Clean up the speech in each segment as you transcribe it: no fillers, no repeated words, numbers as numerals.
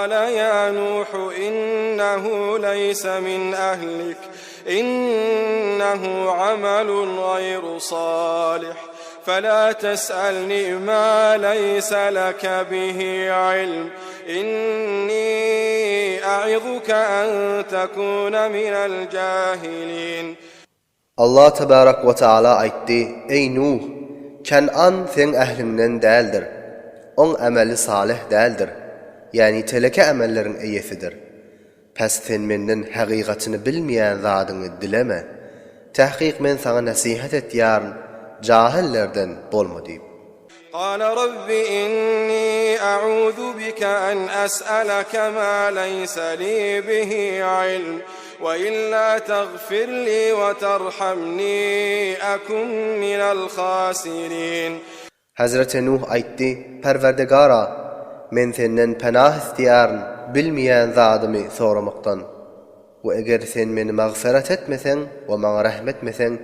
قال يا نوح إنه ليس من أهلك إنه عمل غير صالح فلا تسألني ما ليس لك به علم إني أعظك أن تكون من الجاهلين. Allah tebarek ve taala aytti: Ey Nuh, Kenan sen ehlinden değildir. On emeli salih değildir. Yani teleke emellerin eyesidir. Pes sen menden hakikatini bilmeyen zadını dileme. Tahkik men sana nasihat et yarın, cahillerden bolma deyip. قال رب إني أعوذ بك أن أسألك ما ليس لي به علم وإلا تغفر لي وترحمني أكن من الخاسرين. Hazreti Nuh aytti: Perverdegara, men senden penah istiyarın, bilmeyen zadımı soramaktan. Ve eğer sen meni mağfiret etmesen ve bana rahmetmesen,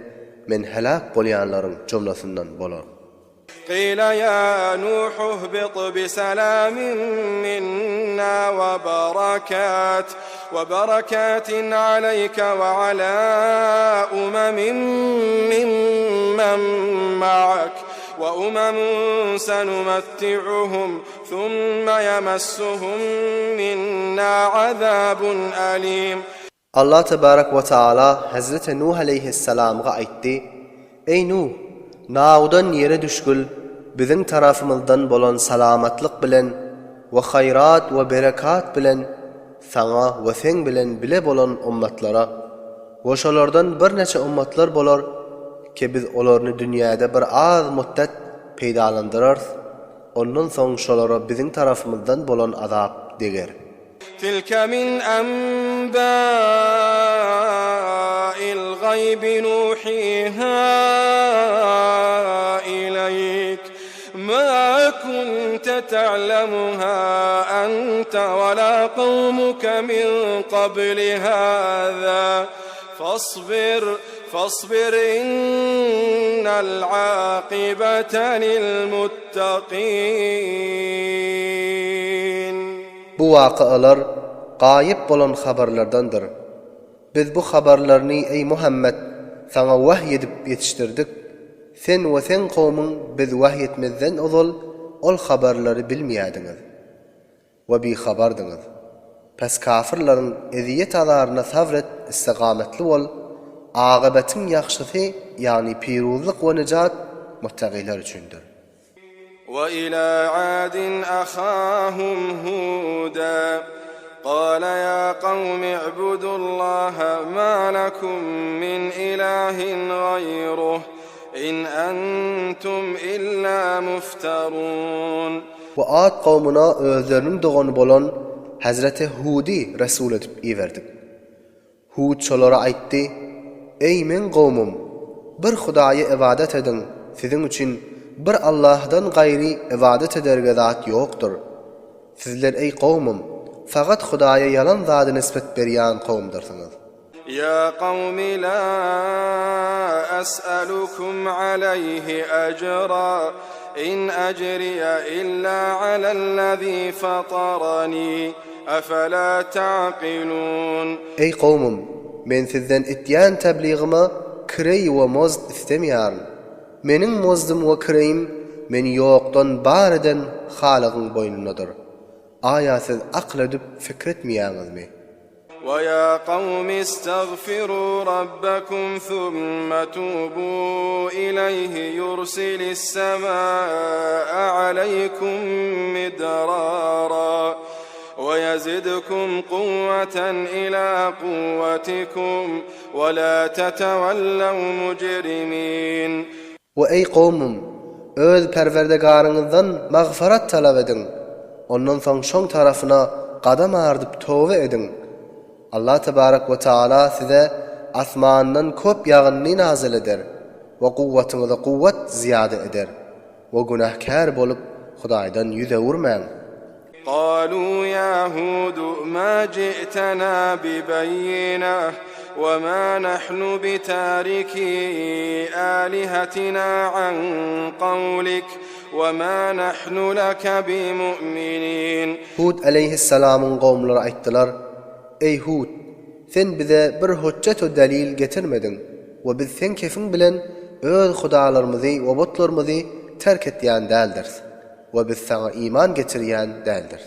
men helak bolyanların cümlesinden bolar. قيل يا نوح اهبط بسلام منا وبركات عليك وعلى ممن معك وأمم سنمتعهم ثم يمسهم منا عذاب أليم. Allah tebarek ve taala Hazreti Nuh aleyhisselam'a aytti: Ey Nuh, naudan yere düşkül, bizim tarafımızdan bolan salamatlık bilen ve hayrat ve berekat bilen sana ve sen bilen bile bolan ummatlara ve şolardan bir neçe ummatlar bolar ki biz olarını dünyada bir az müddet peydalandırır, ondan soň şolara bizim tarafımızdan bolan azap deger. تلك من أنباء الغيب نوحيها إليك ما كنت تعلمها أنت ولا قومك من قبل هذا فاصبر إن العاقبة للمتقين. Bu vaqıalar gayib bolan haberlerdendir. Biz bu haberlerini ey Muhammed sana vahiy edip yetiştirdik. Sen ve sen kavmin biz vahiy etmezden ol haberleri bilmeyediniz. Ve bi habardınız. Pes kafirlerin eziyet azarına sabret, istiqametli ol. Aqibetin yaxşısı yani piruzluk ve necat muttaqiler üçündür. وإلى عاد أخاهم هودا قال يا قوم اعبدوا الله ما لكم من إله غيره إن أنتم إلا مفترون. Ve Ad kavmuna özlerinin doğanı bolan Hazreti Hud'i Resul edip iverdik. Hud şolara aytti: Ey men kavmum, bir Hudaya ibadet edin, sizin için bir Allah'dan gayri ibadet ederge zat yoktur. Sizler ey kavmum, fakat Hudaya yalan zatı nispet beryan kavmdirsiniz. يا قوم لا أسألكم عليه أجرا إن أجري إلا على الذي فطرني أفلا تعقلون. Ey kavmum, men sizden etyan tebliğime kirey ve mozd istemiyarım. Menin mozdum ve kireyim meni yoktan bar eden Halık'ın boynunadır. Aya siz akl edip fikretmeyaniz mi? وَيَا قَوْمِ اسْتَغْفِرُوا رَبَّكُمْ ثُمَّ تُوبُوا إِلَيْهِ يُرْسِلِ السَّمَاءَ عَلَيْكُمْ مِدْرَارًا وَيَزِدْكُمْ قُوَّةً إِلَى قُوَّتِكُمْ وَلَا تَتَوَلَّوْا مُجْرِمِينَ. Ve ey kavmum, öz perverdegarınızdan mağfiret talep edin. Ondan soň şoň tarafına qadam ardyp tövbe edin. Allah tebarek ve taala size asmandan köp yağınny nazil eder ve kuvvetyňyza kuvvet ziyade eder. Ve günahkar bolup Hudaýdan yüze urmaň. قالوا يا هود ما جئتنا ببينة وما نحن بتاركي آلهتنا عن قولك وما نحن لك بمؤمنين. Hud aleyhisselamın qavmları aytdılar: Ey Hud, sen bize bir hüccet ve delil getirmedin ve biz sen kefin bilen öz hudalarımızı ve butlarımızı terk etdiyen däldir ve biz sana iman getirýän däldir.